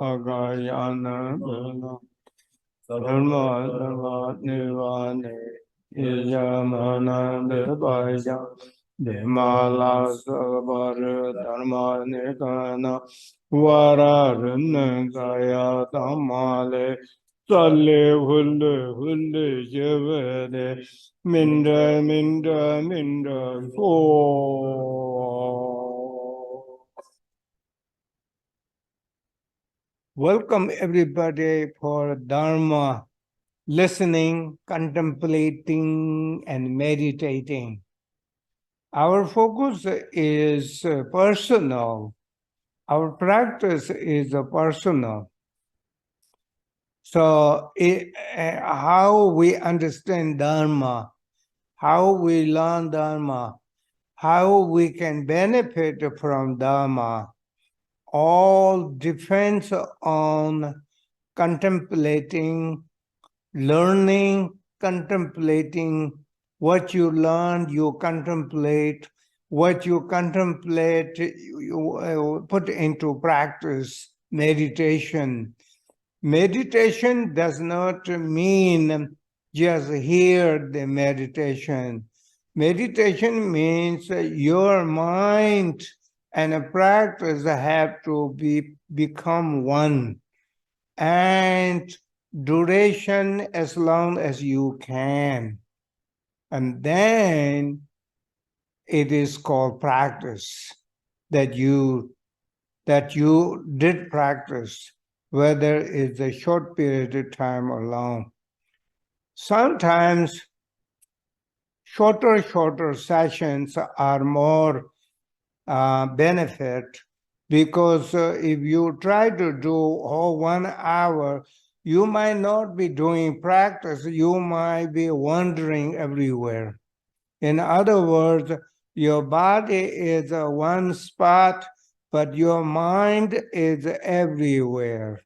Agayana Dana Dharma Dharma Nirvane Yamana Devaya Demala Savar Dharma Nikana Vararana Gaya Tamale Sale Hulle Hulle Jevede Mindra Mindra Mindra So. Welcome everybody for Dharma, listening, contemplating, and meditating. Our focus is personal. Our practice is personal. So, how we understand Dharma, how we learn Dharma, how we can benefit from Dharma, all depends on contemplating, learning, contemplating what you learn, you contemplate, what you contemplate, you put into practice, meditation. Meditation does not mean just hear the meditation. Meditation means your mind and practice have to become one, and duration as long as you can. And then it is called practice, that you did practice, whether it's a short period of time or long. Sometimes shorter sessions are more benefit, because if you try to do all 1 hour, you might not be doing practice, you might be wandering everywhere. In other words, your body is one spot, but your mind is everywhere.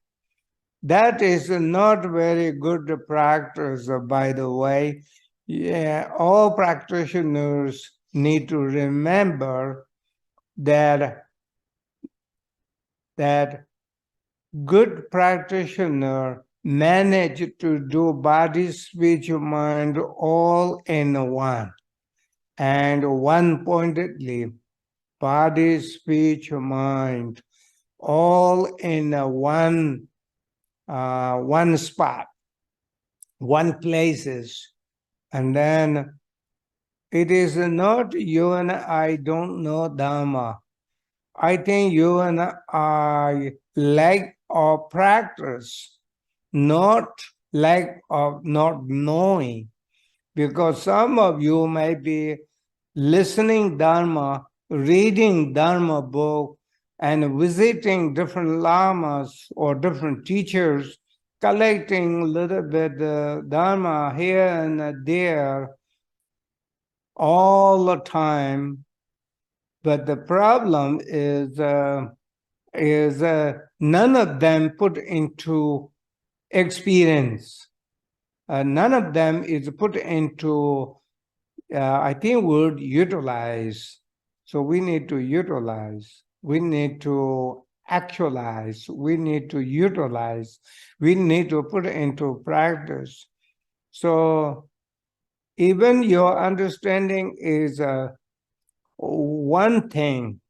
That is not very good practice, by the way. Yeah, all practitioners need to remember that good practitioner manage to do body, speech, mind all in one, and one-pointedly, body, speech, mind, all in one spot, one places. And then it is not you and I don't know Dharma. I think you and I lack of practice, not lack of not knowing. Because some of you may be listening Dharma, reading Dharma book, and visiting different lamas or different teachers, collecting a little bit Dharma here and there all the time. But the problem is none of them put into experience. None of them is put into, I think, word utilize. So we need to utilize. We need to actualize. We need to utilize. We need to put into practice. So even your understanding is one thing,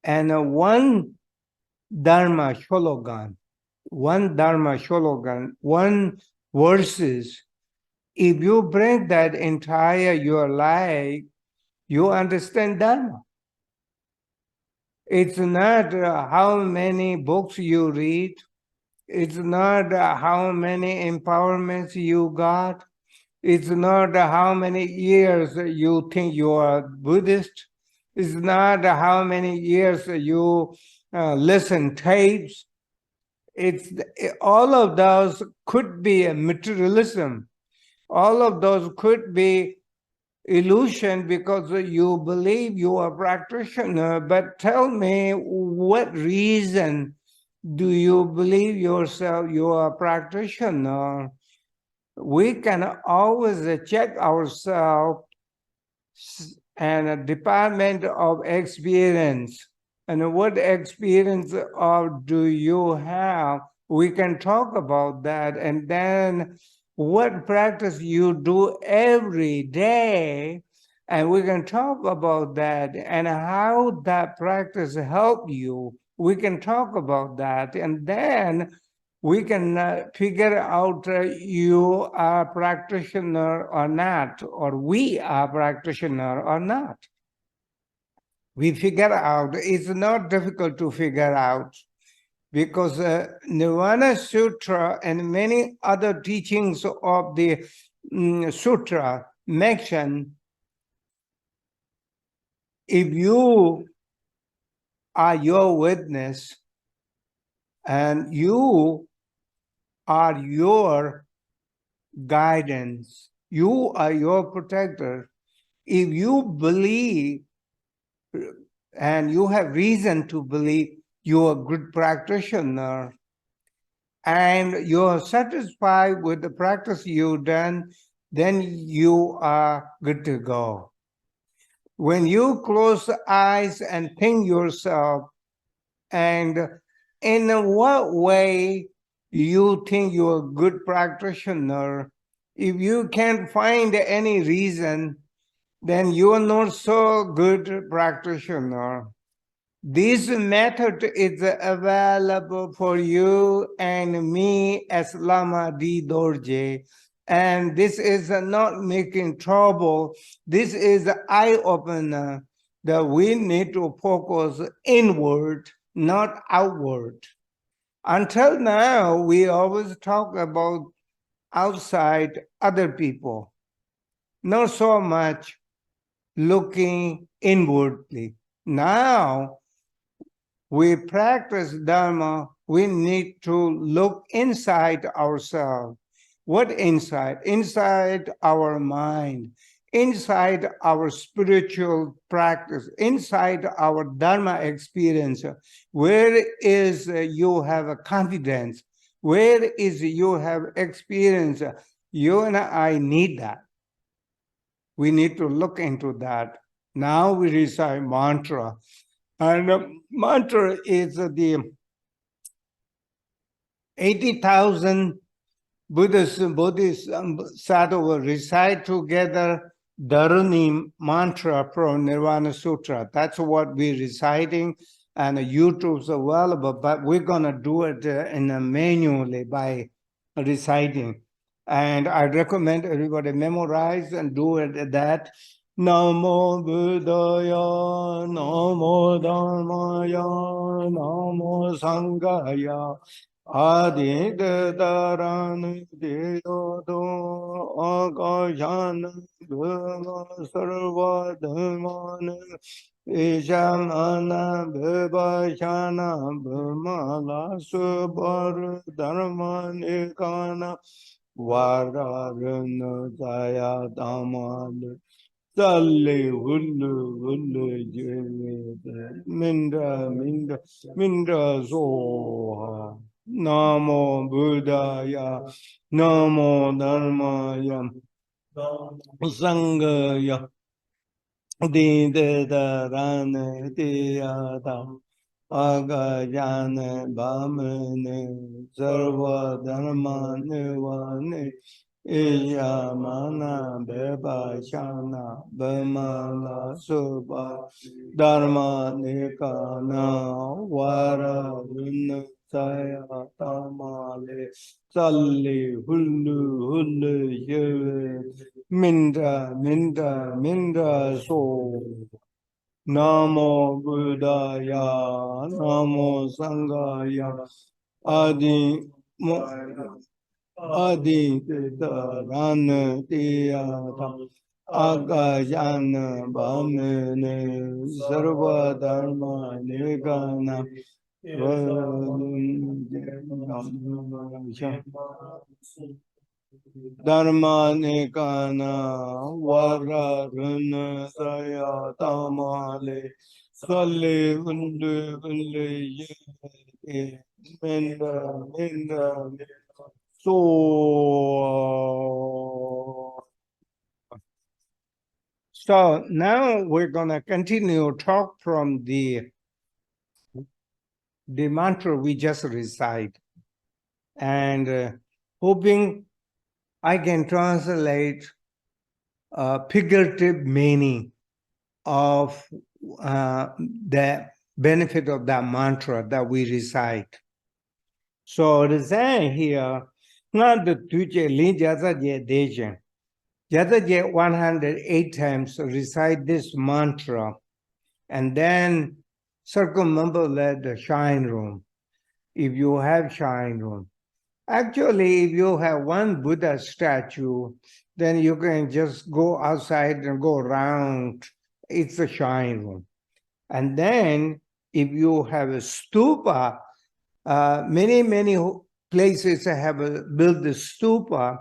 and one Dharma slogan, one verses. If you bring that entire your life, you understand Dharma. It's not how many books you read. It's not how many empowerments you got. It's not how many years you think you are Buddhist. It's not how many years you listen tapes. It's all of those could be a materialism. All of those could be illusion because you believe you are a practitioner. But tell me, what reason do you believe yourself you are a practitioner? We can always check ourselves and a department of experience. and what experience do you have? We can talk about that. And then what practice you do every day, and we can talk about that, and how that practice help you. We can talk about that, and then we can figure out you are practitioner or not, or we are practitioner or not. We figure out. It's not difficult to figure out, because Nirvana Sutra and many other teachings of the Sutra mention, if you are your witness and you are your guidance, you are your protector, if you believe and you have reason to believe you're a good practitioner, and you're satisfied with the practice you've done, then you are good to go. When you close the eyes and think yourself, and in what way you think you're a good practitioner, if you can't find any reason, then you are not so good practitioner. This method is available for you and me as Lama D. Dorje. And this is not making trouble. This is an eye-opener that we need to focus inward, not outward. Until now, we always talk about outside other people, not so much looking inwardly. Now, we practice Dharma, we need to look inside ourselves. What inside? Inside our mind, inside our spiritual practice, inside our Dharma experience. Where is you have a confidence? Where is you have experience? You and I need that. We need to look into that. Now we recite mantra. And mantra is the 80,000 Buddhist sadhu will recite together Dharani mantra from Nirvana Sutra. That's what we're reciting, and YouTube's available, but we're going to do it manually by reciting. And I recommend everybody memorize and do it that. Namo Buddhaya, Namo Dharmaya, Namo Sanghaya, Adi Daran Diyodo Akashan Bhava Sarva Dharman Ishamana Bhavashana Bhamala Subhar Dharmanikana Vararana Jaya Damal Sally Hulu Hulu Mindra Mindra Mindra Zoha Namo Buddhaya Namo Dharmaya Sangha Di de da ran di ya da aga jan bamne sarva dharma nirvane iya mana beba shana bamala subha dharma nikana vara vin saya tamale salli hullu hullu ye Mindra, Mindra, Mindra, so Namo Buddhaya, Namo Sanghaya, Adi, Adi, Rana, Tiyata, Agajana, Bhamene, Sarva Dharma, Nirgana, Dharma Nikana Vara Runa Saya Tamale Sale Hundu Hundu Ye Minda Minda So now we're gonna continue talk from the the mantra we just recite, and hoping I can translate figurative meaning of the benefit of that mantra that we recite. So it is saying here, not the tuche lin jasa je dejan. Jasa je 108 times recite this mantra and then circumambulate the shrine room if you have shrine room. Actually, if you have one Buddha statue, then you can just go outside and go around. It's a shrine room. And then if you have a stupa, many places have built the stupa,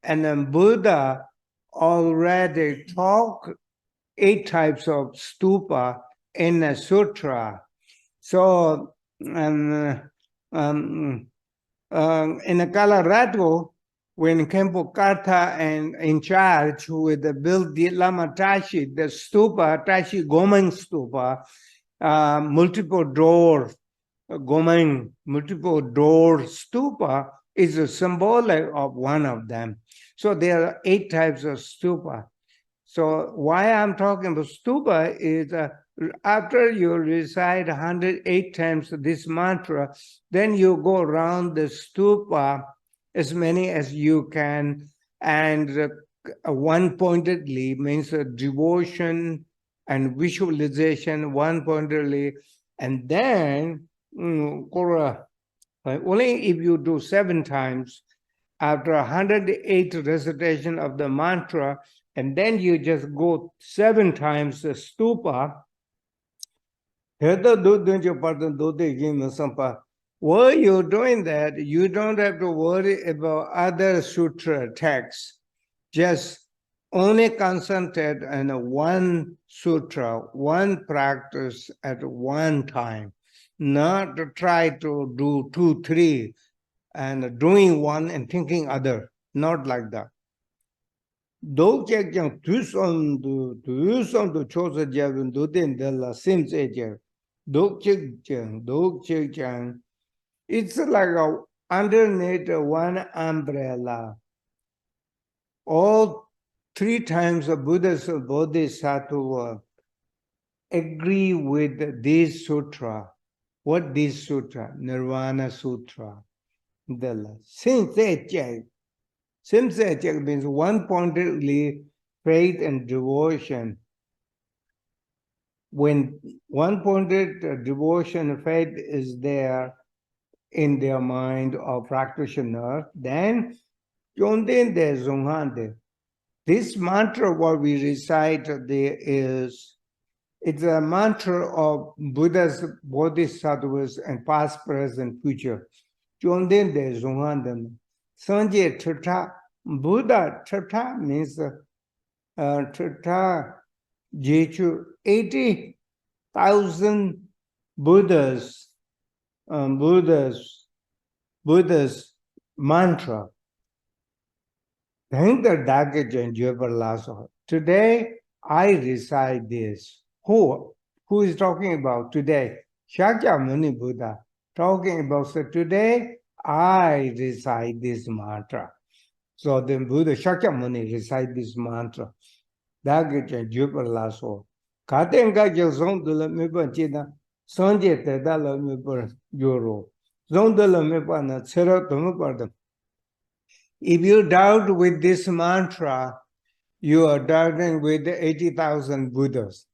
and then Buddha already taught 8 types of stupa in a sutra. So, in Colorado, when Kempo Kartha and in charge with the build the Lama Tashi, the stupa, Tashi Gomeng stupa, multiple door Gomeng, multiple door stupa is a symbolic of one of them. So there are 8 types of stupa. So why I'm talking about stupa is after you recite 108 times this mantra, then you go around the stupa as many as you can, and one-pointedly means devotion and visualization one-pointedly, and then only if you do 7 times after 108 recitation of the mantra, and then you just go 7 times the stupa. While you're doing that, you don't have to worry about other sutra texts. Just only concentrate on one sutra, one practice at one time. Not to try to do 2, 3, and doing one and thinking other. Not like that. Do kyang tu son du chosa javun do den de la sim ejer. Do kyang. It's like underneath one umbrella. All 3 times the Buddhas or Bodhisattva agree with this sutra. What this sutra? Nirvana Sutra. The sim ejer. Simsechak means one-pointedly faith and devotion. When one-pointed devotion and faith is there in their mind or practitioner, then Yondin de Zunghande. This mantra what we recite there is, it's a mantra of Buddhas, Bodhisattvas, and past, present, future. Yondin de Zunghande. Sanje Tata, Buddha Tata means Tata Jechu, 80,000 Buddhas, Buddhas mantra. Today I recite this. Who is talking about today? Shakyamuni Buddha talking about, so today I recite this mantra. So then Buddha Shakyamuni recite this mantra. Dagajan Jupalaso. Katenga Jazondula Mibanchina, Sanje Tedala Miban Juro. Zondala Mibana Tseratumupardam. If you doubt with this mantra, you are doubting with the 80,000 Buddhas.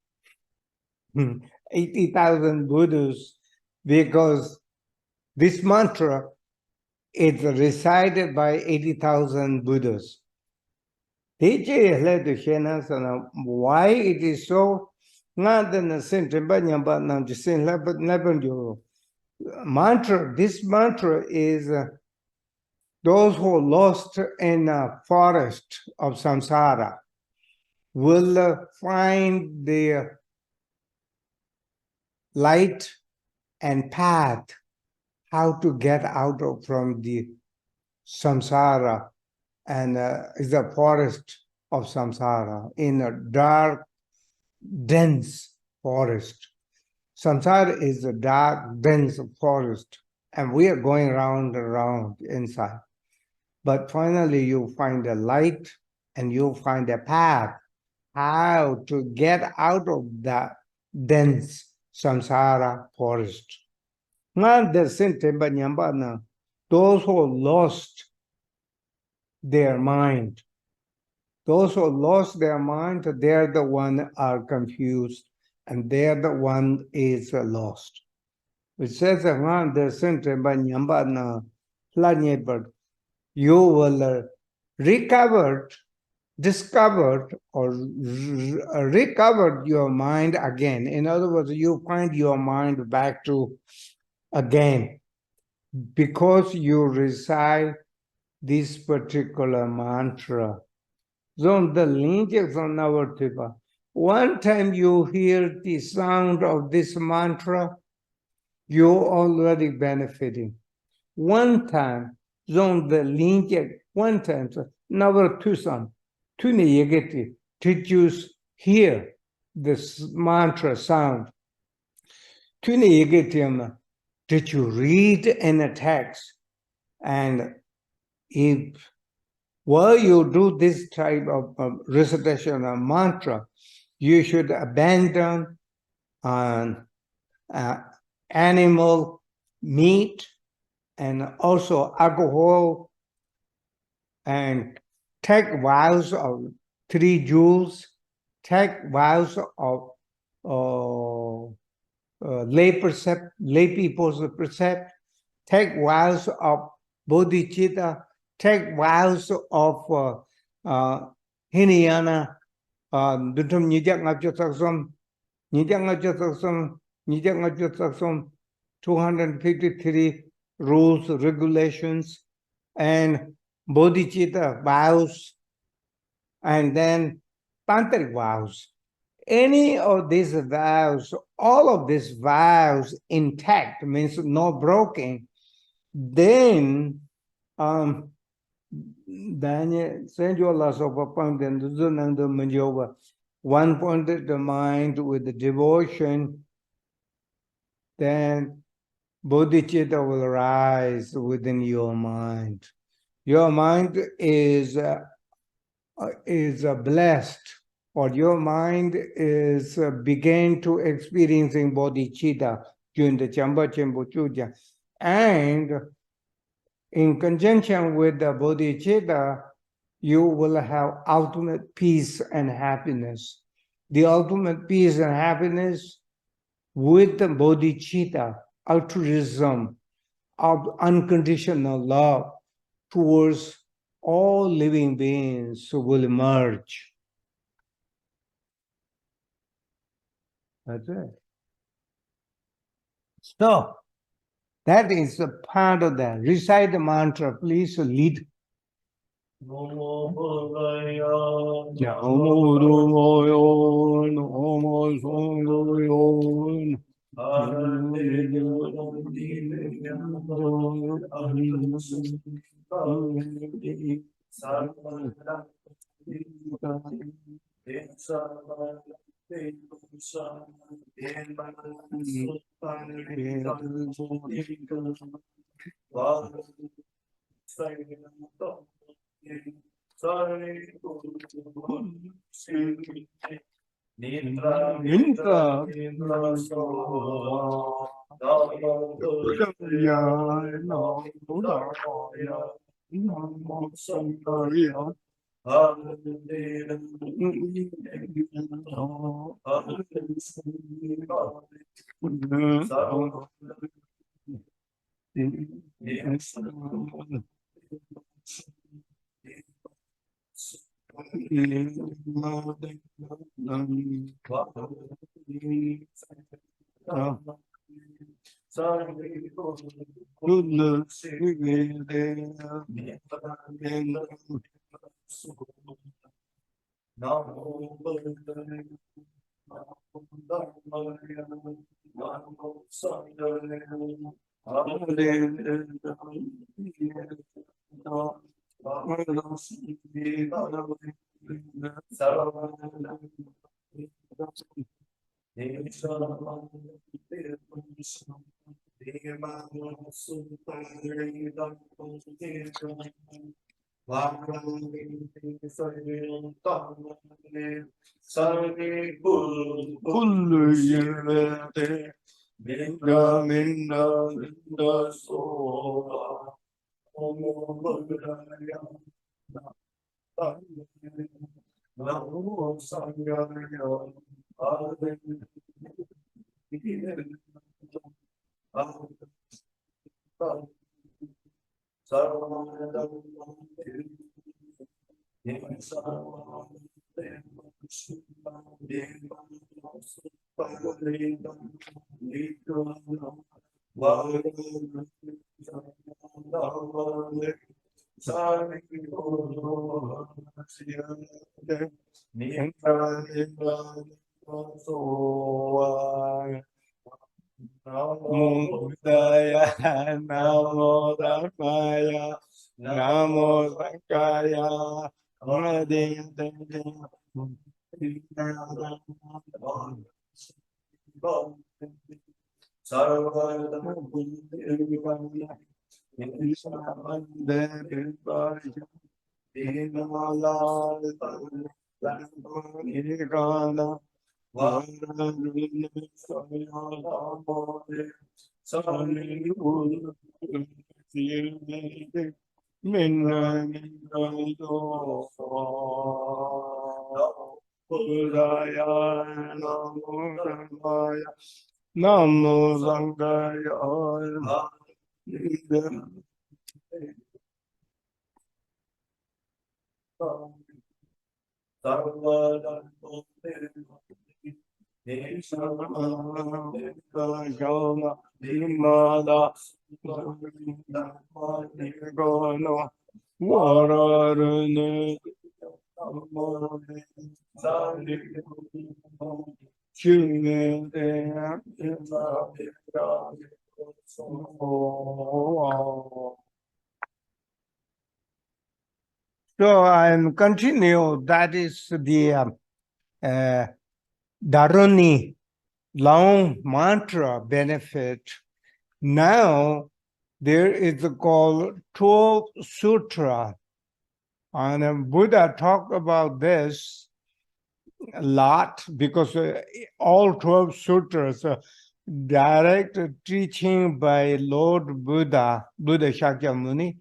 80,000 Buddhas, because this mantra is recited by 80,000 Buddhas. Why it is so? Mantra, this mantra is those who are lost in a forest of samsara will find the light and path how to get out of from the samsara, and is the forest of samsara in a dark, dense forest. Samsara is a dark, dense forest, and we are going round and round inside. But finally, you find a light and you find a path how to get out of that dense samsara forest. Those who lost their mind, those who lost their mind, they're the one are confused, and they're the one is lost. It says you will recover, discovered, or recovered your mind again. In other words, you find your mind back to again because you recite this particular mantra. One time you hear the sound of this mantra, you're already benefiting. One time, one time, number two son, tuni yegeti, to choose hear this mantra sound. Tuni yegeti, did you read in a text? And if while you do this type of recitation of mantra, you should abandon animal meat and also alcohol, and take vows of 3 jewels, take vows of lay people's precept, take vows of bodhicitta, take vows of Hinayana, Dutum Nijak Ngapchotaksum, Nijak Ngapchotaksum, Nijak Ngapchotaksum, 253 rules, regulations, and bodhicitta vows, and then tantric vows. Any of these vows, all of these vows intact, means no broken, then Daniel send your loss of appointment, one pointed the mind with the devotion, then bodhicitta will rise within your mind. Your mind is blessed, or your mind is begin to experiencing bodhicitta during the Chamba Chempo Chuja. And in conjunction with the bodhicitta, you will have ultimate peace and happiness. The ultimate peace and happiness with the bodhicitta, altruism of unconditional love towards all living beings will emerge. That's it. So, that is a part of that. Recite the mantra, please lead. Namo Bhagaya, Namo Dhumaya, Namo Sangaya, Kullu yerlerde minna minna minna sola Namo Buddhaya Namo Sangha Namo Buddhaya, Namo Dharmaya, Namo Sanghaya, Namo Sangaya. So I'm continue. That is the Dharani long mantra benefit. Now there is called 12 Sutra. And Buddha talked about this a lot because all 12 sutras are direct teaching by Lord Buddha, Buddha Shakyamuni.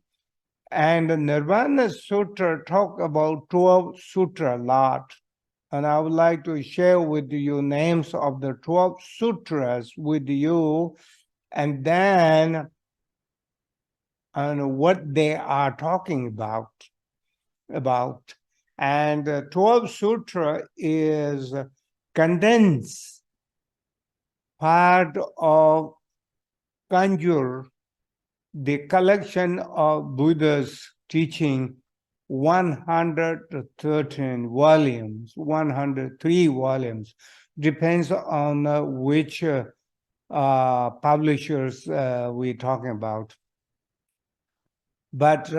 And Nirvana Sutra talk about 12 sutra a lot. And I would like to share with you names of the 12 sutras with you, and then and what they are talking about. And 12 Sutra is condensed part of Kanjur, the collection of Buddha's teaching, 113 volumes, 103 volumes, depends on which publishers we're talking about. But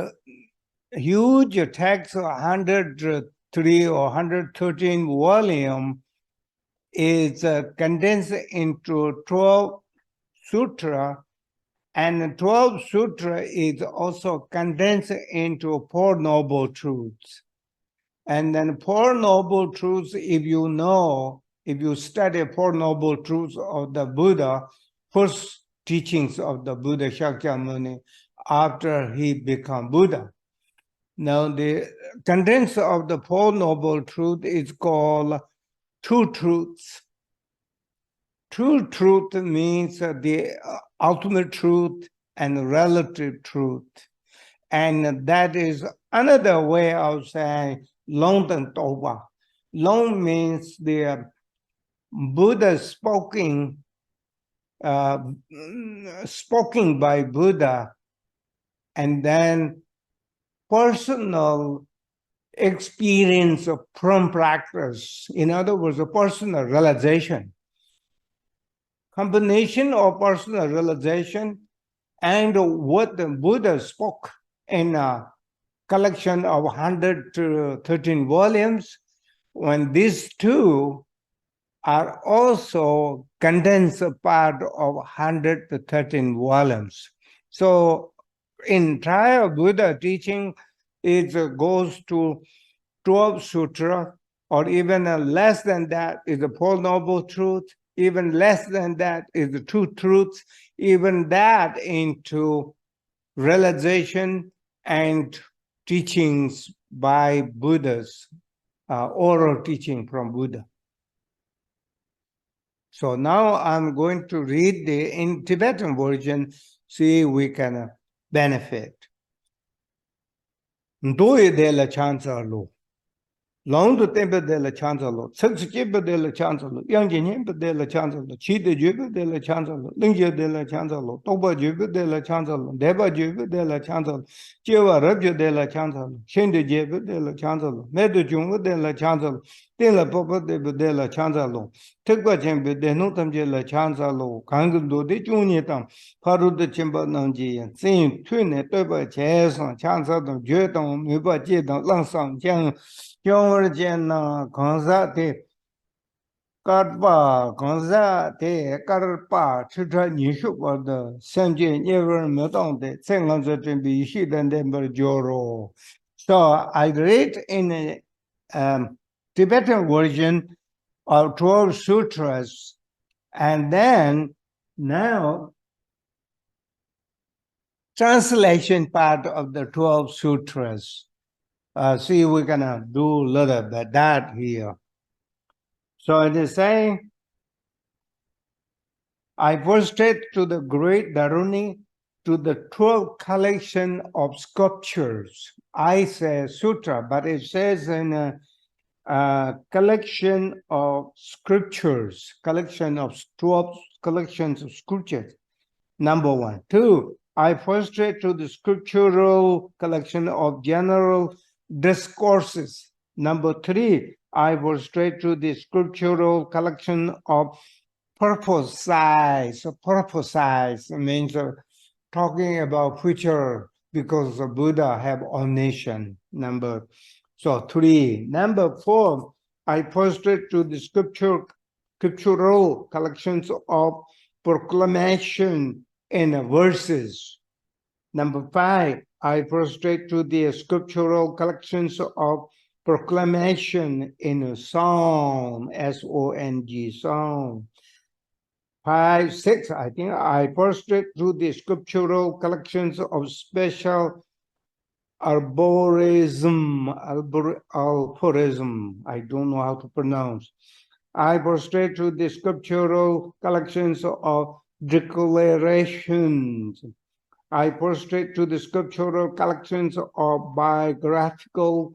huge text, 103 or 113 volume, is condensed into 12 sutra, and 12 sutra is also condensed into Four Noble Truths. And then Four Noble Truths, if you study Four Noble Truths of the Buddha, first teachings of the Buddha Shakyamuni after he became Buddha. Now the contents of the Four Noble Truths is called Two Truths. True truth means the ultimate truth and relative truth. And that is another way of saying Long Teng Toba. Long means the Buddha spoken by Buddha, and then personal experience from practice. In other words, a personal realization. Combination of personal realization and what the Buddha spoke in a collection of 113 volumes. When these two are also condensed part of 113 volumes. So entire Buddha teaching it goes to 12 Sutra, or even less than that is the Four Noble Truths, even less than that is the Two Truths, even that into realization and teachings by Buddhas, oral teaching from Buddha. So now I'm going to read the in Tibetan version, see we can benefit. Ndoi de la chansa lo. Long to temper de la chancellor, six chipper de la chancellor, young Jimper de la chancellor, cheat the jibber de la chancellor, linger de la chancellor, toba jibber de la chancellor, deba jibber de la chancellor, chiva rubja de la chancellor, shende jibber de la chancellor, medo junga de la chancellor, de la papa de la chancellor, tikba chamber de notam de la chancellor, kangundo de juniatam, paru de chimba nanji, sing twin at toba chess on chancellor, jeton, muba jeton, langsang, jang. Kyōngwar jēnā gāngzā te kārpā, gāngzā te kārpā, chitra nishu pada, samjē nyevara mētāng te, tsēngāngzā tēmbi ishi dāndēmbar jōro. So I read in a Tibetan version of 12 sutras, and then now translation part of the 12 sutras. See, we're gonna do a little bit that here. So it is saying, I prostrate to the great Dharuni, to the 12 collection of sculptures. I say sutra, but it says in a collection of scriptures, collection of 12 collections of scriptures. Number one. Two, I prostrate to the scriptural collection of general discourses. Number three, I prostrate to the scriptural collection of purpose size. Purpose size means talking about future, because the Buddha have omniscience. So three. Number four, I prostrate to the scriptural collections of proclamation in verses. Number five, I prostrate to the scriptural collections of proclamation in a song, S-O-N-G, song. 5, 6, I think I prostrate to the scriptural collections of special arborism, I don't know how to pronounce. I prostrate to the scriptural collections of declarations. I prostrate to the scriptural collections of biographical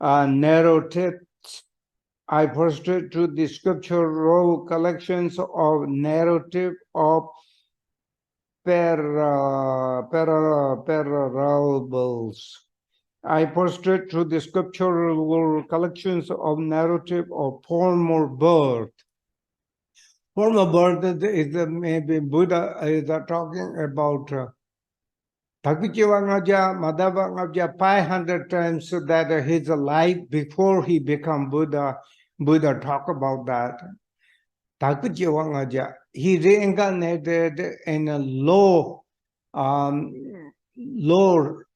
narratives. I prostrate to the scriptural collections of narrative of parables. I prostrate to the scriptural collections of narrative of former birth. Former birth is maybe Buddha is talking about Madhava 500 times that his life before he become Buddha. Buddha talk about that. He reincarnated in a low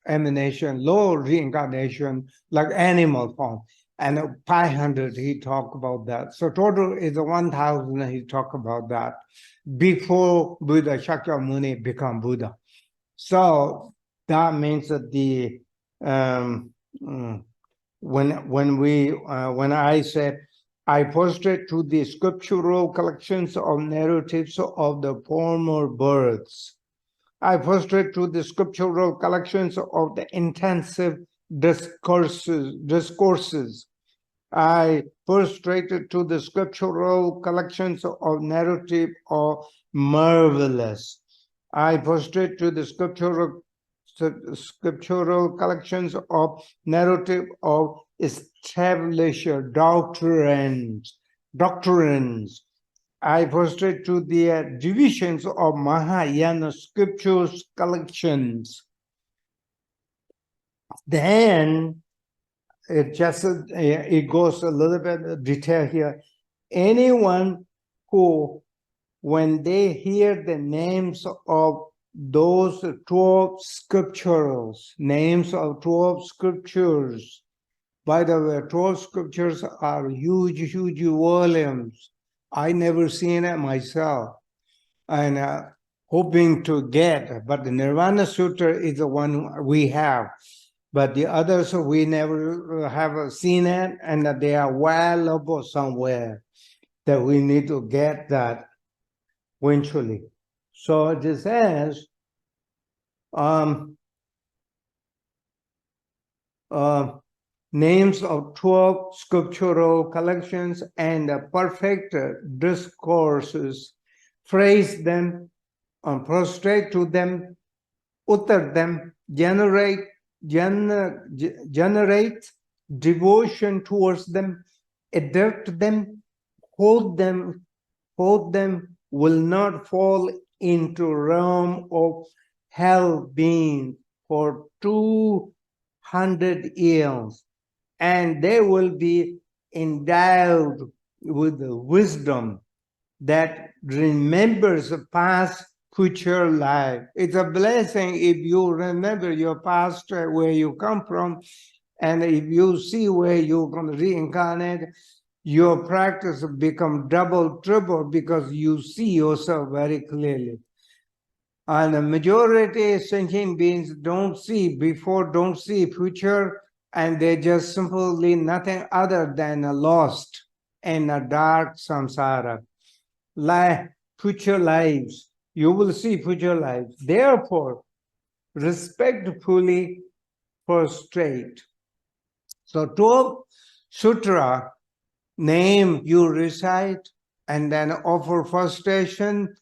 emanation, low reincarnation, like animal form. And 500, he talked about that. So total is 1,000, he talked about that before Buddha Shakyamuni become Buddha. So that means that the when I said I prostrate to the scriptural collections of narratives of the former births, I prostrate to the scriptural collections of the intensive discourses. I prostrated to the scriptural collections of narrative of marvelous. I prostrate to the scriptural collections of narrative of established doctrines. I prostrate to the divisions of Mahayana scriptures collections. Then it goes a little bit detail here. anyone who, when they hear the names of those 12 scriptures, names of 12 scriptures, by the way, 12 scriptures are huge, huge volumes. I never seen it myself, and hoping to get, but the Nirvana Sutra is the one we have. But the others we never have seen it, and they are well above somewhere that we need to get that eventually. So it says, names of 12 scriptural collections and perfect discourses, praise them, prostrate to them, utter them, generate devotion towards them, adopt them, hold them, will not fall into realm of hell being for 200 years, and they will be endowed with the wisdom that remembers past future life. It's a blessing if you remember your past, where you come from, and if you see where you're going to reincarnate, your practice become double, triple, because you see yourself very clearly. And the majority of sentient beings don't see before, don't see future, and they just simply nothing other than a lost in a dark samsara. Future lives, you will see future lives. Therefore, respectfully prostrate. So 12 sutra name you recite and then offer frustration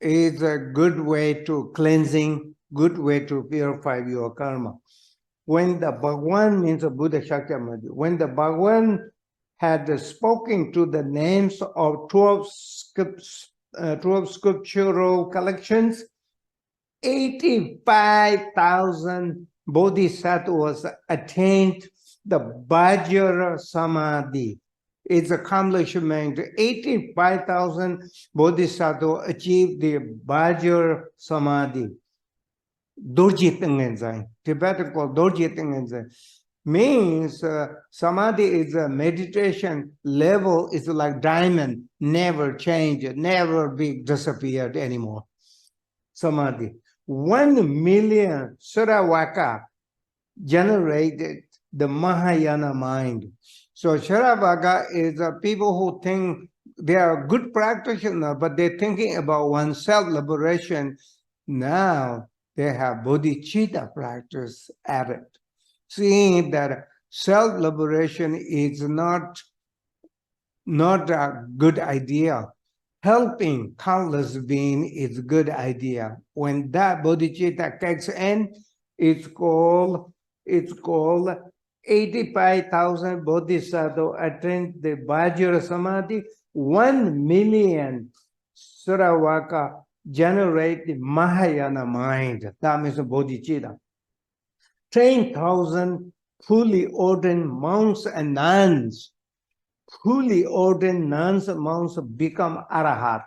is a good way to cleansing, good way to purify your karma. When the Bhagwan means a Buddha Shakyamuni, when the Bhagwan had spoken to the names of 12 scriptural collections, 85,000 bodhisattvas attained the Vajra Samadhi. Its accomplishment, 85,000 bodhisattvas achieved the Vajra Samadhi. Dorje Tengen Tibetan called Dorje Tengen means samadhi is a meditation level, is like diamond, never change, never be disappeared anymore. Samadhi. 1 million Saravaka generated the Mahayana mind. So Saravaka is people who think they are good practitioners, but they're thinking about oneself liberation. Now they have bodhicitta practice at it. Seeing that self-liberation is not a good idea. Helping countless beings is a good idea. When that bodhicitta kicks in, it's called 85,000 bodhisattvas attend the Vajra Samadhi. 1 million Saravaka generate the Mahayana mind. That means bodhicitta. 10,000 fully ordained monks and nuns. Fully ordained nuns and monks become arahat.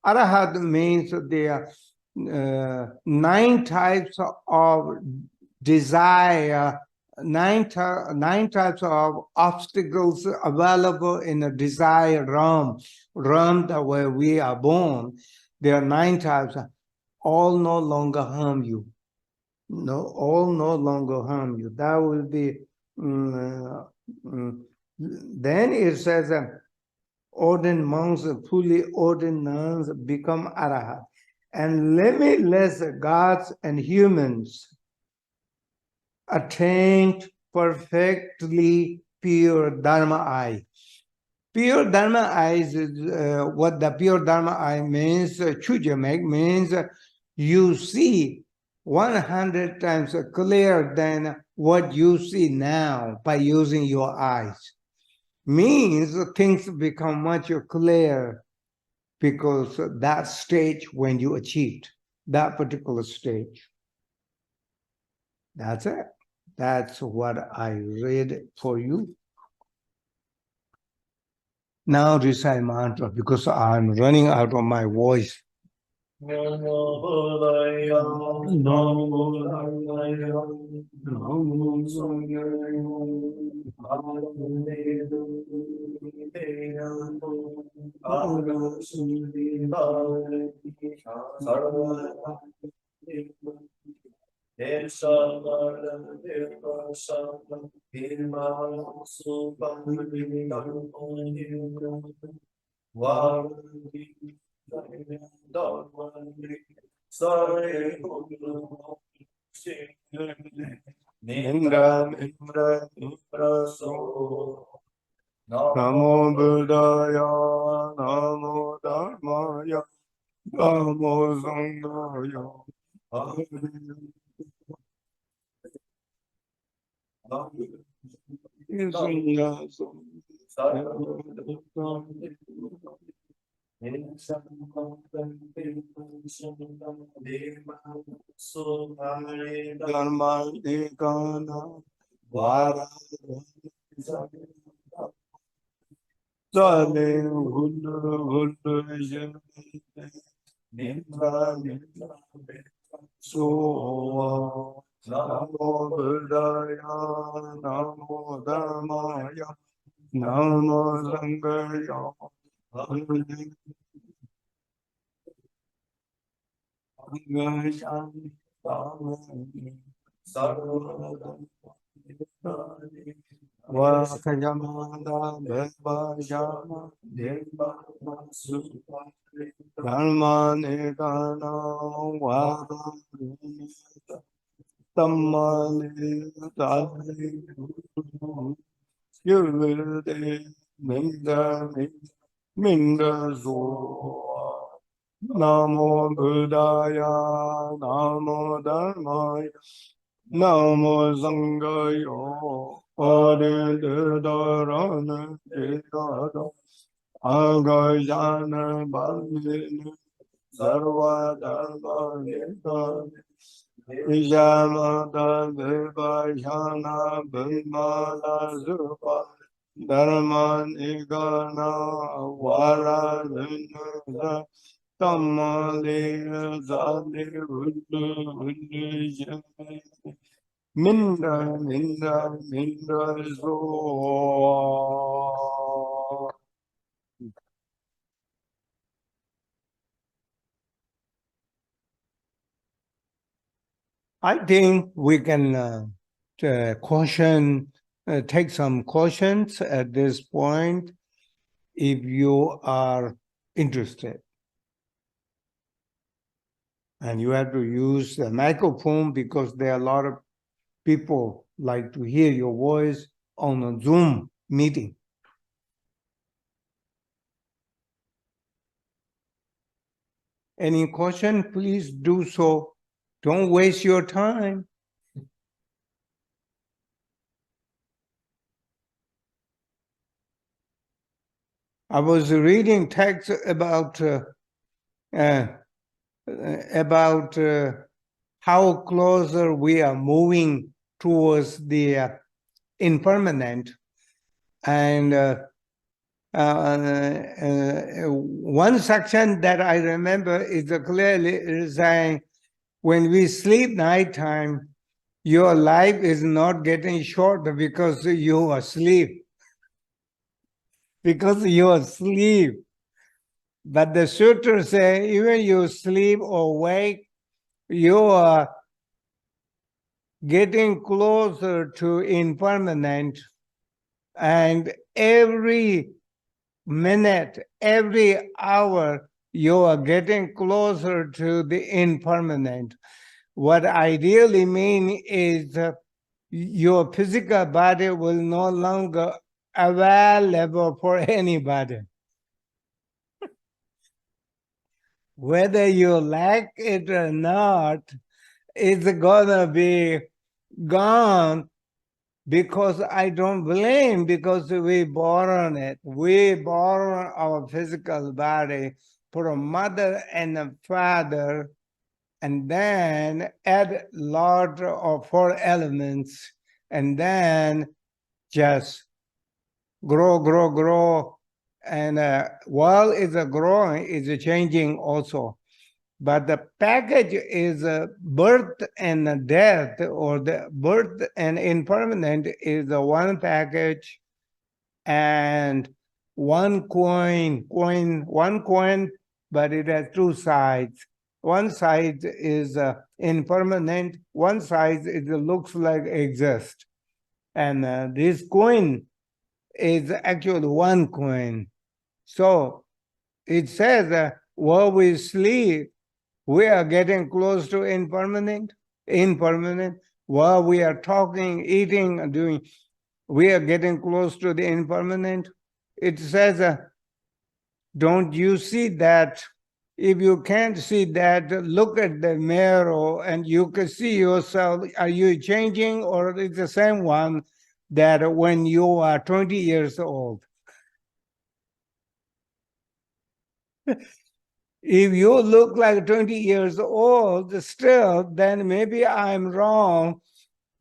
Arahat means there are 9 types of desire, 9 types of obstacles available in the desire realm where we are born. There are 9 types. All no longer harm you. All no longer harm you. That will be. Then it says, ordained monks, fully ordained nuns become arahat, and limitless gods and humans attained perfectly pure Dharma eye. Pure Dharma eyes is what the pure Dharma eye means. Chujamek means you see 100 times clearer than what you see now by using your eyes. Means things become much clearer because that stage when you achieved that particular stage. That's it. That's what I read for you. Now recite mantra because I'm running out of my voice. Namo Buddhaya, Namo Dharmaya, Namo Sanghaya, Namo Buddhaya, Namo Dharmaya, Namo Sanghaya. Dharma Vara Sale Hulu Hulu Nindra So Namo Buddhaya, Namo Dharmaya, Namo Sanghaya. Vakayamanda Bhajama Deva Supa Dharma Nigana Vada Tamale Tali Yurvede Minda Minda Zoa Namo Buddhaya Namo Dharmaya Namo Sanghaya Adidharana Didada Agayana Bhavina Sarva Dharma Nidana Vijamata Vipashana Bhimala Zupa Dharma Nigana Vara Vinada Tamale Zali Vundu Vundu Minda Minda Minda Zo. I think we can take some questions at this point if you are interested. And you have to use the microphone because there are a lot of people like to hear your voice on a Zoom meeting. Any question, please do so. Don't waste your time. I was reading texts about how closer we are moving towards the impermanent, and one section that I remember is clearly saying, when we sleep nighttime, your life is not getting shorter because you are asleep. Because you are asleep. But the Sutra say, even you sleep or wake, you are getting closer to impermanent, and every minute, every hour, you are getting closer to the impermanent. What I really mean is your physical body will no longer available for anybody. Whether you like it or not, it's gonna be gone, because I don't blame, because we born it. We born our physical body for a mother and a father, and then add lot of four elements, and then just grow, And while it's growing, it's changing also. But the package is birth and death, or the birth and impermanent is the one package, and one one coin, but it has two sides. One side is impermanent, one side it looks like exist. And this coin is actually one coin. So it says while we sleep, we are getting close to impermanent. While we are talking, eating, doing, we are getting close to the impermanent. It says, don't you see that? If you can't see that, look at the mirror and you can see yourself. Are you changing, or is the same one that when you are 20 years old? If you look like 20 years old still, then maybe I'm wrong,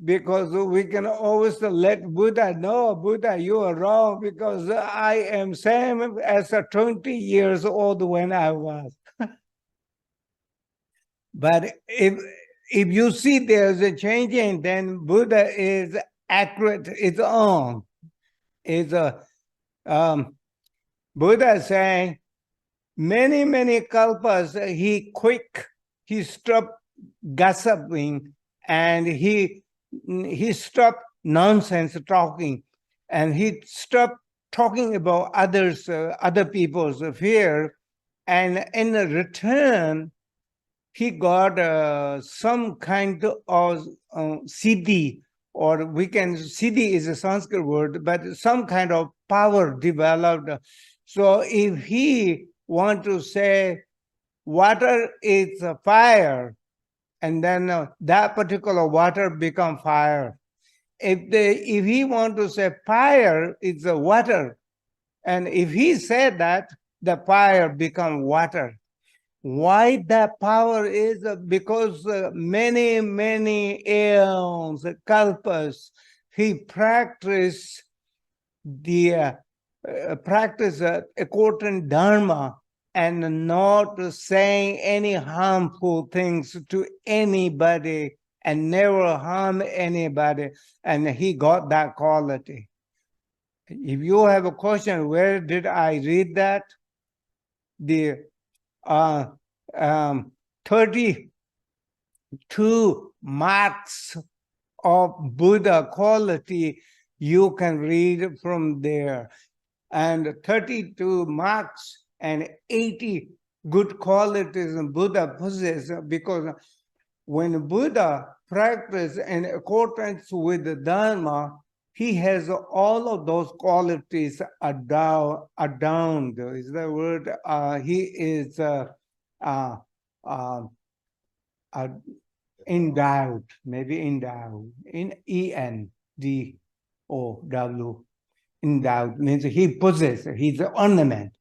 because we can always let Buddha know, Buddha, you are wrong, because I am same as a 20 years old when I was. But if you see there's a changing, then Buddha is accurate its own. Is a Buddha saying many kalpas he stopped gossiping, and he stopped nonsense talking, and he stopped talking about other people's affair, and in return he got some kind of siddhi, or we can, siddhi is a Sanskrit word, but some kind of power developed. So if he want to say water is a fire, and then that particular water become fire. If he want to say fire is a water, and if he said that, the fire become water. Why that power is? Because many aeons, kalpas, he practiced according Dharma, and not saying any harmful things to anybody, and never harm anybody, and he got that quality. If you have a question, where did I read that? The uh, 32 marks of Buddha quality, you can read from there. And 32 marks and 80 good qualities Buddha possesses, because when Buddha practiced in accordance with the Dharma, he has all of those qualities adorned. Is the word? He is uh, uh, endowed, maybe endowed, in ENDOW. Endowed means he possesses, he's an ornament,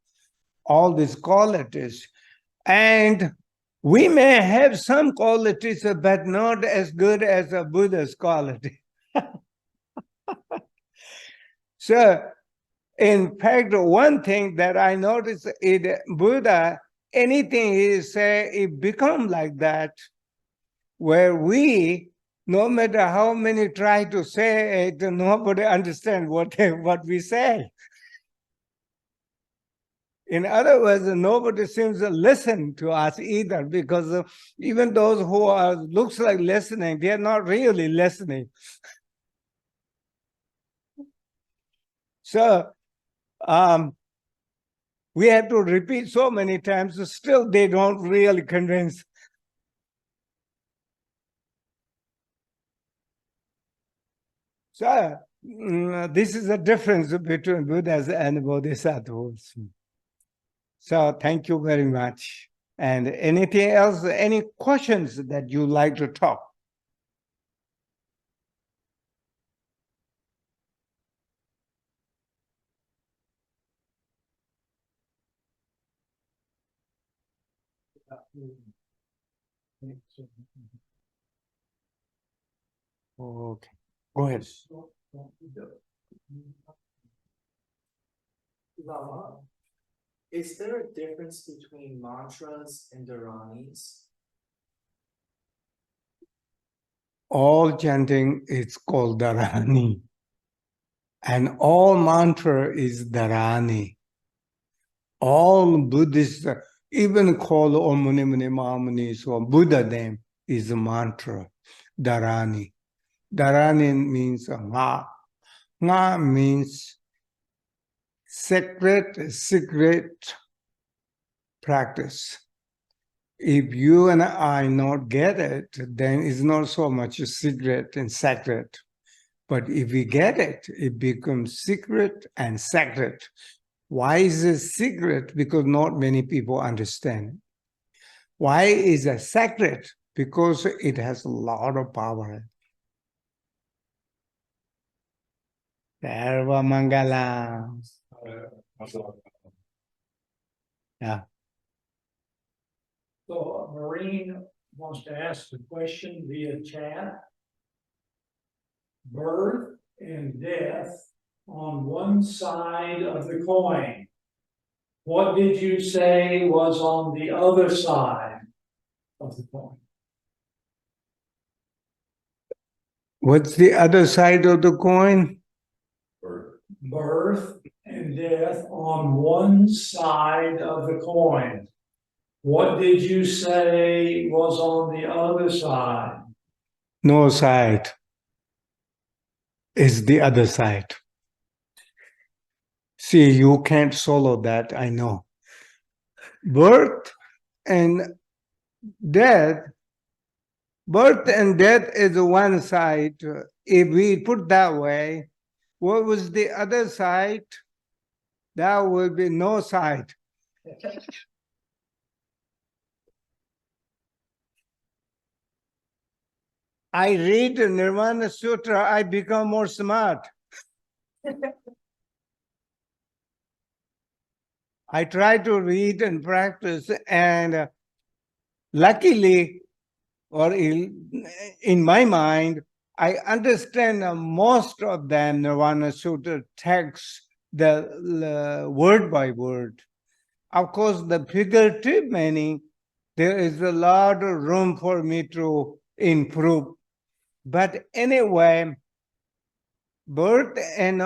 all these qualities. And we may have some qualities, but not as good as a Buddha's quality. So, in fact, one thing that I noticed in Buddha, anything he say, it become like that, where we, no matter how many try to say it, nobody understands what we say. In other words, nobody seems to listen to us either, because even those who are looks like listening, they are not really listening. So we have to repeat so many times, still they don't really convince. So this is the difference between Buddhas and Bodhisattvas. So thank you very much. And anything else, any questions that you like to talk? Okay, go ahead. Is there a difference between mantras and dharanis? All chanting is called dharani. And all mantra is dharani. All Buddhists even call Om Mani Mani Mani, so Buddha name is a mantra, dharani. Dharani means nga. Nga means secret practice. If you and I not get it, then it's not so much a secret and sacred. But if we get it, it becomes secret and sacred. Why is it secret? Because not many people understand. Why is it sacred? Because it has a lot of power. Sarva Mangala. Yeah. So Maureen wants to ask the question via chat. Birth and death on one side of the coin. What did you say was on the other side of the coin? What's the other side of the coin? Birth and death on one side of the coin. What did you say was on the other side? No side is the other side. See, you can't swallow that, I know. Birth and death is one side. If we put that way, what was the other side? That would be no side. I read the Nirvana Sutra, I become more smart. I try to read and practice, and luckily, or in my mind, I understand most of them Nirvana Sutra texts, the word by word. Of course, the figurative meaning, there is a lot of room for me to improve. But anyway, birth and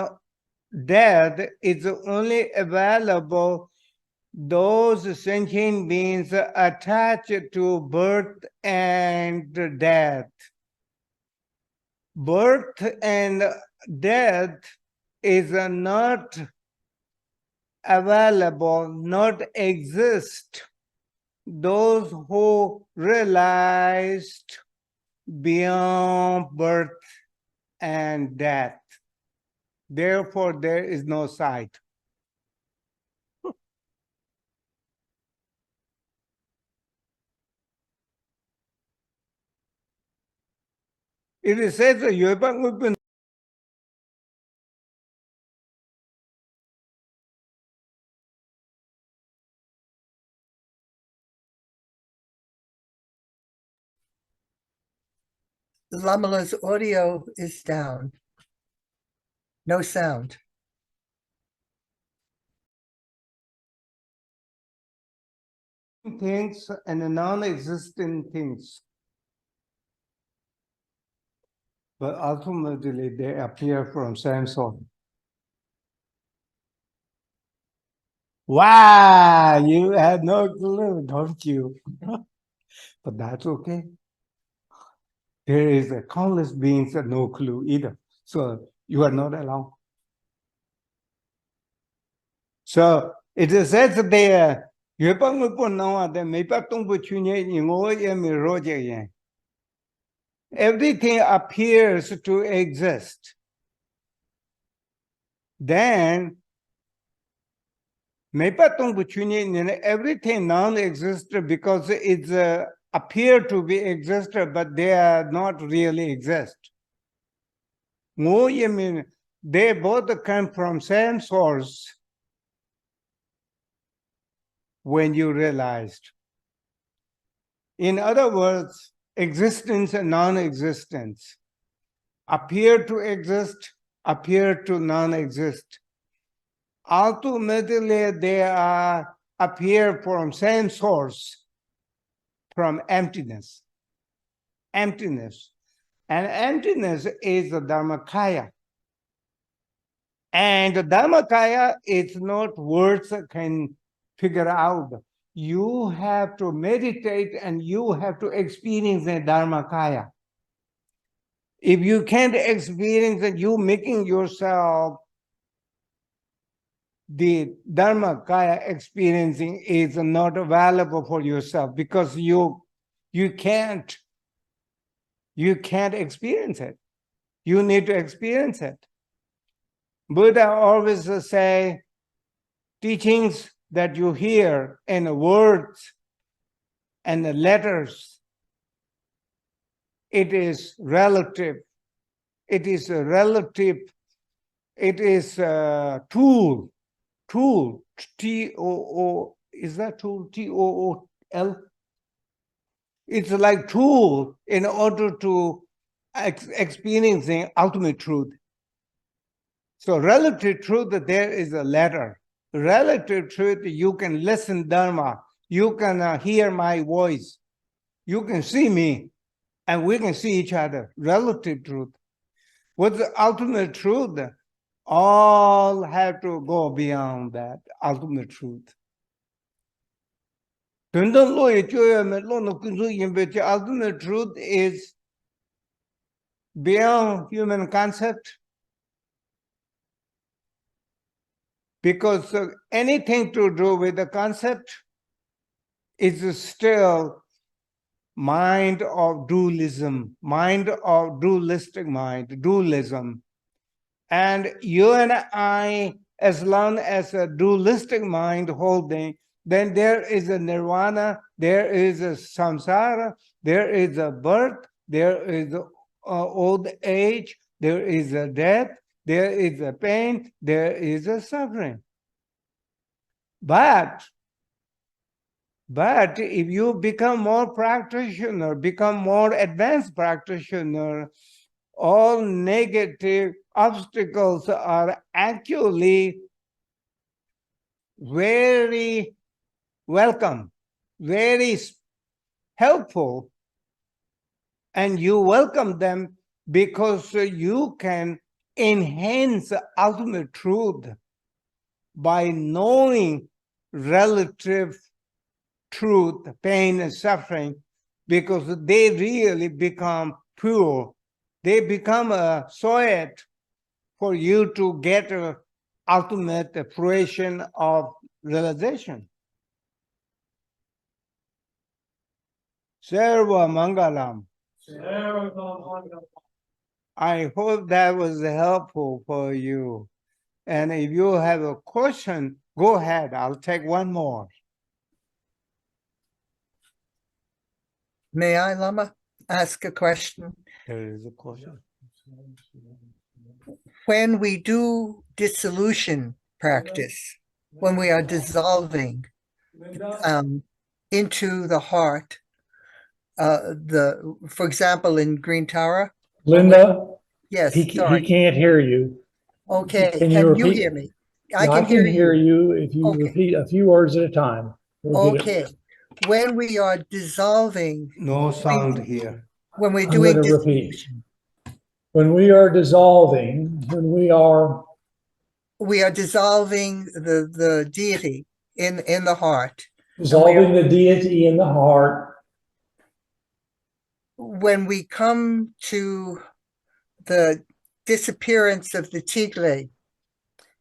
death is only available those sentient beings attached to birth and death. Birth and death is not available, not exist. Those who realized beyond birth and death. Therefore, there is no side. It is said that Lamala's audio is down. No sound. things and non-existent things. But ultimately, they appear from same source. Wow, you had no clue, don't you? But that's okay. There is a countless beings that no clue either. So you are not alone. So it is said there, everything appears to exist. Then everything non-existent because it's appear to be existed, but they are not really exist. They both come from same source when you realized. In other words, existence and non-existence appear to exist, appear to non-exist. Ultimately, they are appear from same source, from emptiness. Emptiness. And emptiness is the Dharmakaya. And the Dharmakaya is not words that can figure out. You have to meditate and you have to experience the Dharmakaya. If you can't experience it, you making yourself the Dharmakaya experiencing is not available for yourself because you can't experience it. You need to experience it. Buddha always say teachings that you hear in the words and the letters, it is relative. It is a relative. It is a tool. Tool. T-O-O. Is that tool? T-O-O-L? It's like tool in order to experiencing ultimate truth. So relative truth, there is a letter. Relative truth, you can listen Dharma. You can hear my voice. You can see me. And we can see each other. Relative truth. What's the ultimate truth? All have to go beyond that ultimate truth. Ultimate truth is beyond human concept. Because anything to do with the concept is still mind of dualism, mind of dualistic mind, dualism. And you and I, as long as a dualistic mind holding, then there is a nirvana, there is a samsara, there is a birth, there is old age, there is a death, there is a pain, there is a suffering. But if you become more practitioner, become more advanced practitioner, all negative obstacles are actually very welcome, very helpful, and you welcome them because you can enhance ultimate truth by knowing relative truth, pain and suffering, because they really become pure. They become a soil for you to get an ultimate fruition of realization. Sarva Mangalam. I hope that was helpful for you. And if you have a question, go ahead. I'll take one more. May I, Lama, ask a question? There is a question. When we do dissolution practice, when we are dissolving into the heart, for example, in Green Tara. Linda, Yes, he sorry. can't hear you. Okay, Can can you you repeat? hear me? Yeah, I can hear you. you if you Okay. repeat a few words at a time. We'll get it. Okay, when we are dissolving, No sound here. when we're I'm doing going to repeat. dissolution, When we are dissolving, we are dissolving the deity in the heart. dissolving the deity in the heart, When we come to the disappearance of the tigle,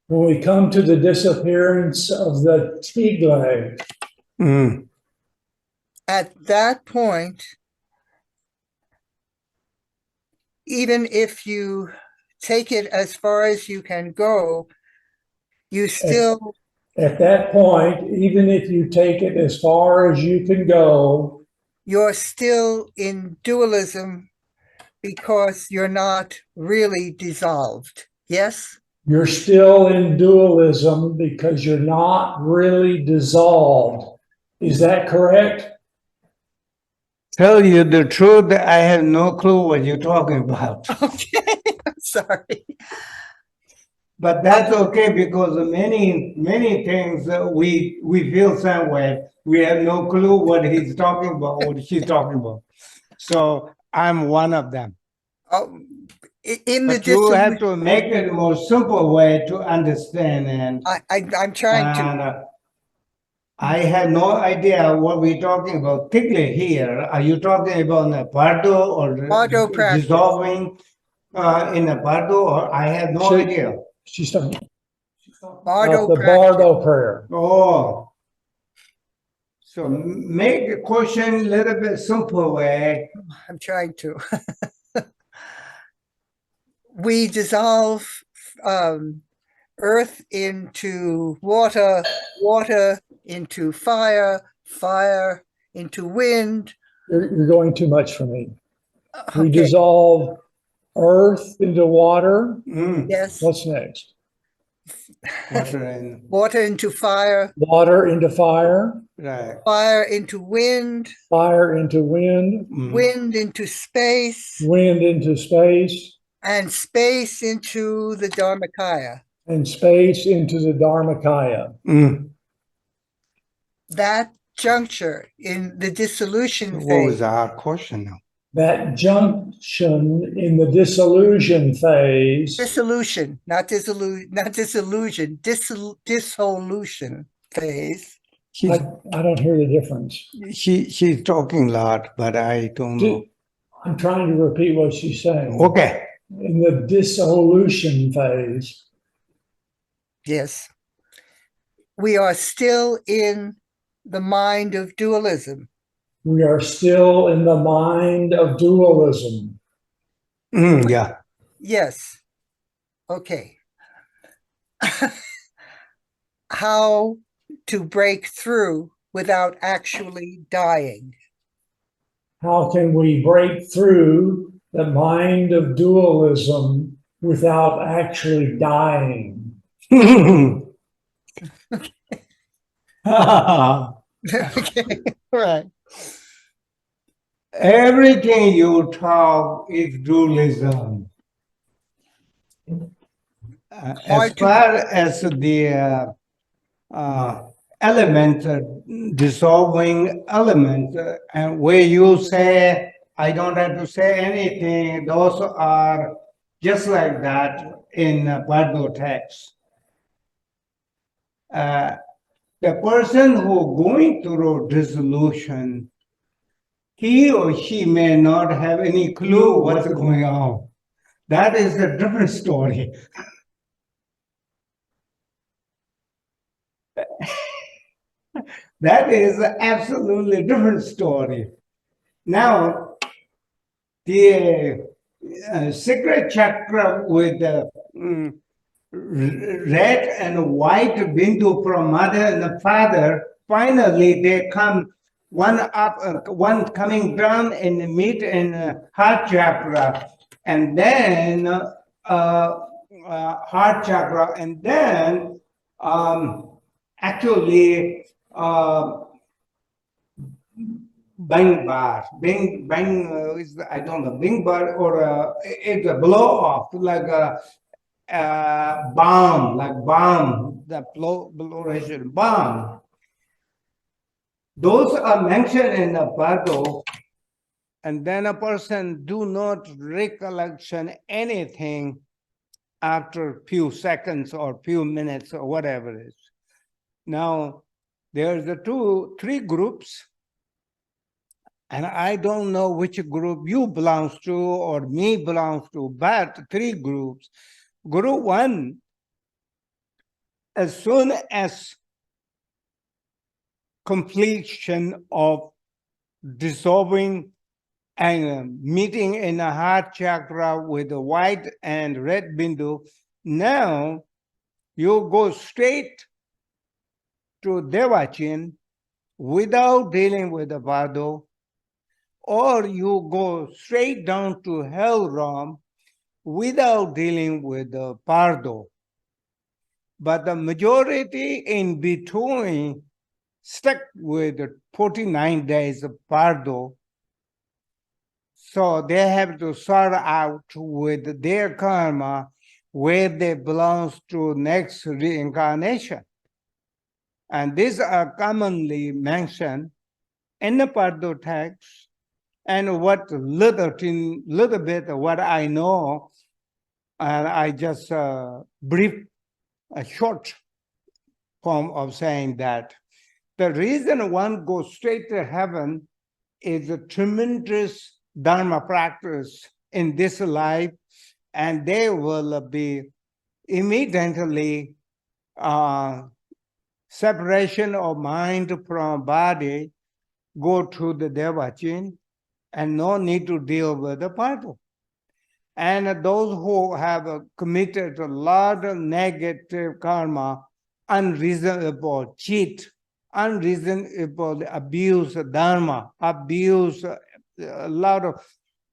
when we come to the disappearance of the tigle, at that point, even if you take it as far as you can go, you still, at that point, even if you take it as far as you can go, you're still in dualism because you're not really dissolved. Yes? you're still in dualism because you're not really dissolved. Is that correct? Tell you the truth, I have no clue what you're talking about. Okay, I'm sorry. But that's okay because many things we feel some way. We have no clue what he's talking about, what she's talking about. So I'm one of them. Oh, in the But you have dissolution, to make it a more simple way to understand. And I'm trying to. and I have no idea what we're talking about. Particularly here, are you talking about the bardo or Bardo practice. dissolving in a bardo? Or I have no She- idea. She's talking Bardo about the practice. Bardo prayer. Oh, so make the question a little bit simple way. I'm trying to. We dissolve earth into water, water into fire, fire into wind. You're going too much for me. We Okay, dissolve earth into water. yes, What's next? Water and water into fire, Water into fire, right. fire into wind, fire into wind, wind into space, wind into space, and space into the Dharmakaya. and space into the Dharmakaya. That juncture in the dissolution What was phase, our question now? That junction in the dissolution phase, dissolution, not disillusion, dissolution phase. She's, I don't hear the difference. she's talking a lot, but I don't know. I'm trying to repeat what she's saying. Okay. In the dissolution phase, Yes. We are still in the mind of dualism. we are still in the mind of dualism. Yeah. Yes. Okay. How to break through without actually dying. How can we break through the mind of dualism without actually dying? Okay. Right. Everything you talk is dualism. As Hard to- far as the element, dissolving element, and where you say, I don't have to say anything, those are just like that in Bardo text. The person who going through dissolution, he or she may not have any clue what's going on. That is a different story. That is an absolutely different story. Now, the secret chakra with the red and white bindu from mother and father, finally they come one up, one coming down and meet in heart chakra, and then heart chakra, and then actually bang bar, bang is I don't know, bang bar or it's a blow off like a bomb, like bomb, the bloration bomb. Those are mentioned in the Bardo, and then a person do not recollection anything after few seconds or few minutes or whatever it is. Now, there's the three groups, and I don't know which group you belongs to or me belongs to, but three groups. Group one, as soon as completion of dissolving and meeting in the heart chakra with the white and red bindu, now you go straight to Devachin without dealing with the Bardo, or you go straight down to Hell realm without dealing with the Pardo. But the majority in between stuck with the 49 days of Pardo. So they have to sort out with their karma where they belong to next reincarnation. And these are commonly mentioned in the Pado text, and what little bit of what I know, and I just brief a short form of saying that the reason one goes straight to heaven is a tremendous Dharma practice in this life, and they will be immediately separation of mind from body, go to the Devachin, and no need to deal with the Pado. And those who have committed a lot of negative karma, unreasonable cheat, unreasonable abuse Dharma, abuse a lot of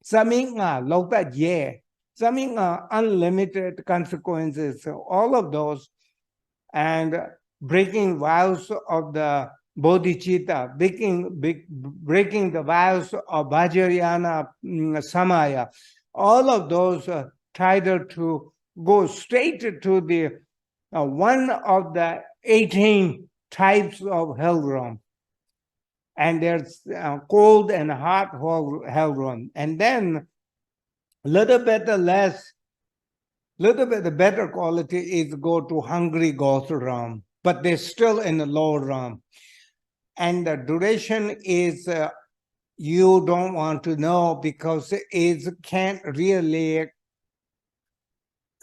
saming lota ye, saming unlimited consequences, all of those, and breaking vows of the bodhicitta, breaking the vows of Vajrayana Samaya, all of those tried to go straight to the one of the 18 types of hell realm. And there's cold and hot hell realm. And then a little bit better quality is go to hungry ghost realm, but they're still in the lower realm. And the duration is you don't want to know because it can't really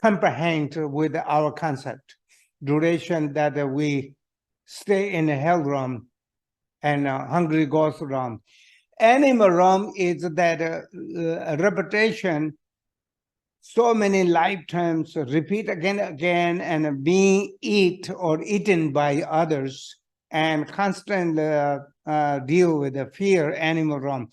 comprehend with our concept. Duration that we stay in the hell realm and hungry ghost realm. Animal realm is that repetition, so many lifetimes, repeat again and again, and being eaten by others, and constantly deal with the fear, animal realm.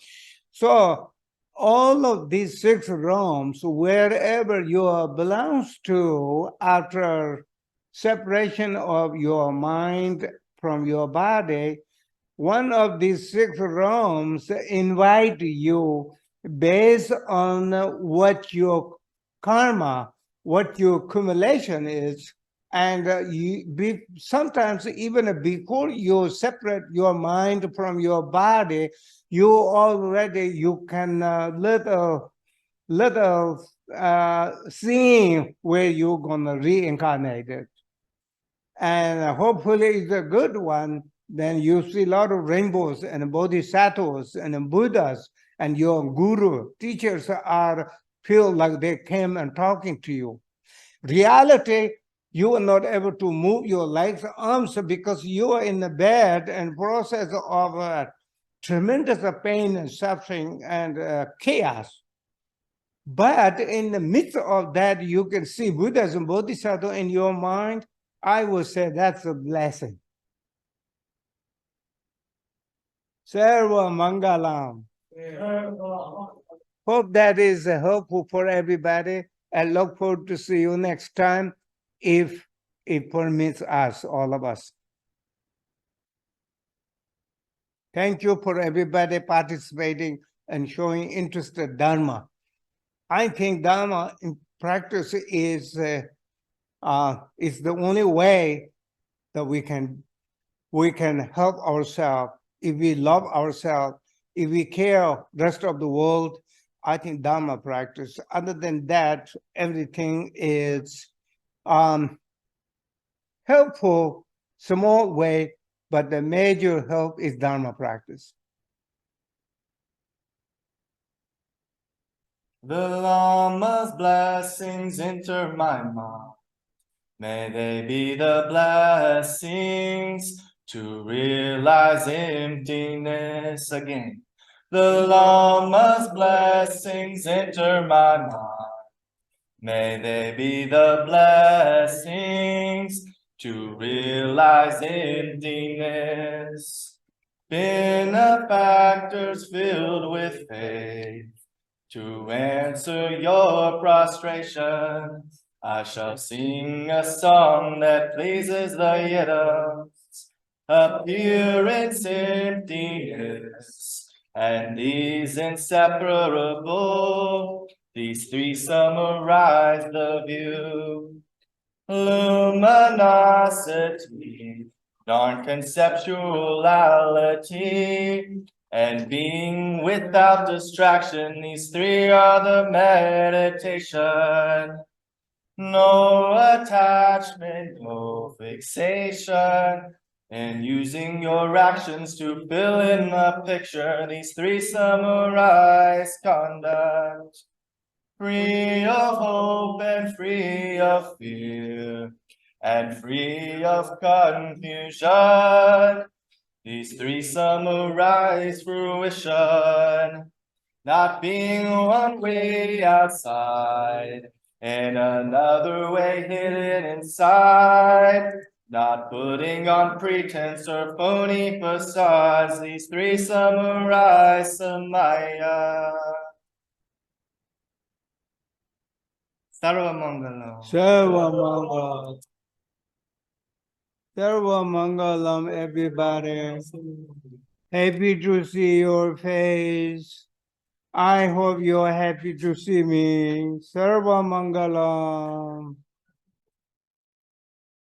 So all of these 6 realms, wherever you belongs to, after separation of your mind from your body, one of these 6 realms invite you based on what your karma, what your accumulation is. And sometimes even before you separate your mind from your body, you can little seeing where you're gonna reincarnate it. And hopefully it's a good one. Then you see a lot of rainbows and bodhisattvas and Buddhas, and your guru, teachers feel like they came and talking to you. Reality, you are not able to move your legs, arms, because you are in the bed and process of tremendous pain and suffering and chaos. But in the midst of that, you can see Buddhas and Bodhisattvas in your mind. I would say that's a blessing. Sarva Mangalam. Hope that is helpful for everybody. I look forward to see you next time, if it permits us, all of us. Thank you for everybody participating and showing interest in Dharma. I think Dharma in practice is the only way that we can help ourselves. If we love ourselves, if we care rest of the world, I think Dharma practice. Other than that, everything is helpful, small way, but the major help is Dharma practice. The Lama's blessings enter my mind. May they be the blessings to realize emptiness again. The Lama's blessings enter my mind. May they be the blessings to realize emptiness. Benefactors filled with faith, to answer your prostration, I shall sing a song that pleases the Yidams. Appearance, emptiness, and these inseparable, These three summarize the view. Luminosity, non-conceptuality, and being without distraction. These three are the meditation. No attachment, no fixation, and using your actions to fill in the picture. These three summarize conduct. Free of hope and free of fear, and free of confusion. These three summarize fruition. Not being one way outside, and another way hidden inside. Not putting on pretense or phony facades. These three summarize Samaya. Sarva Mangalam. Sarva Mangalam. Sarva Mangalam, everybody. Happy to see your face. I hope you're happy to see me. Sarva Mangalam.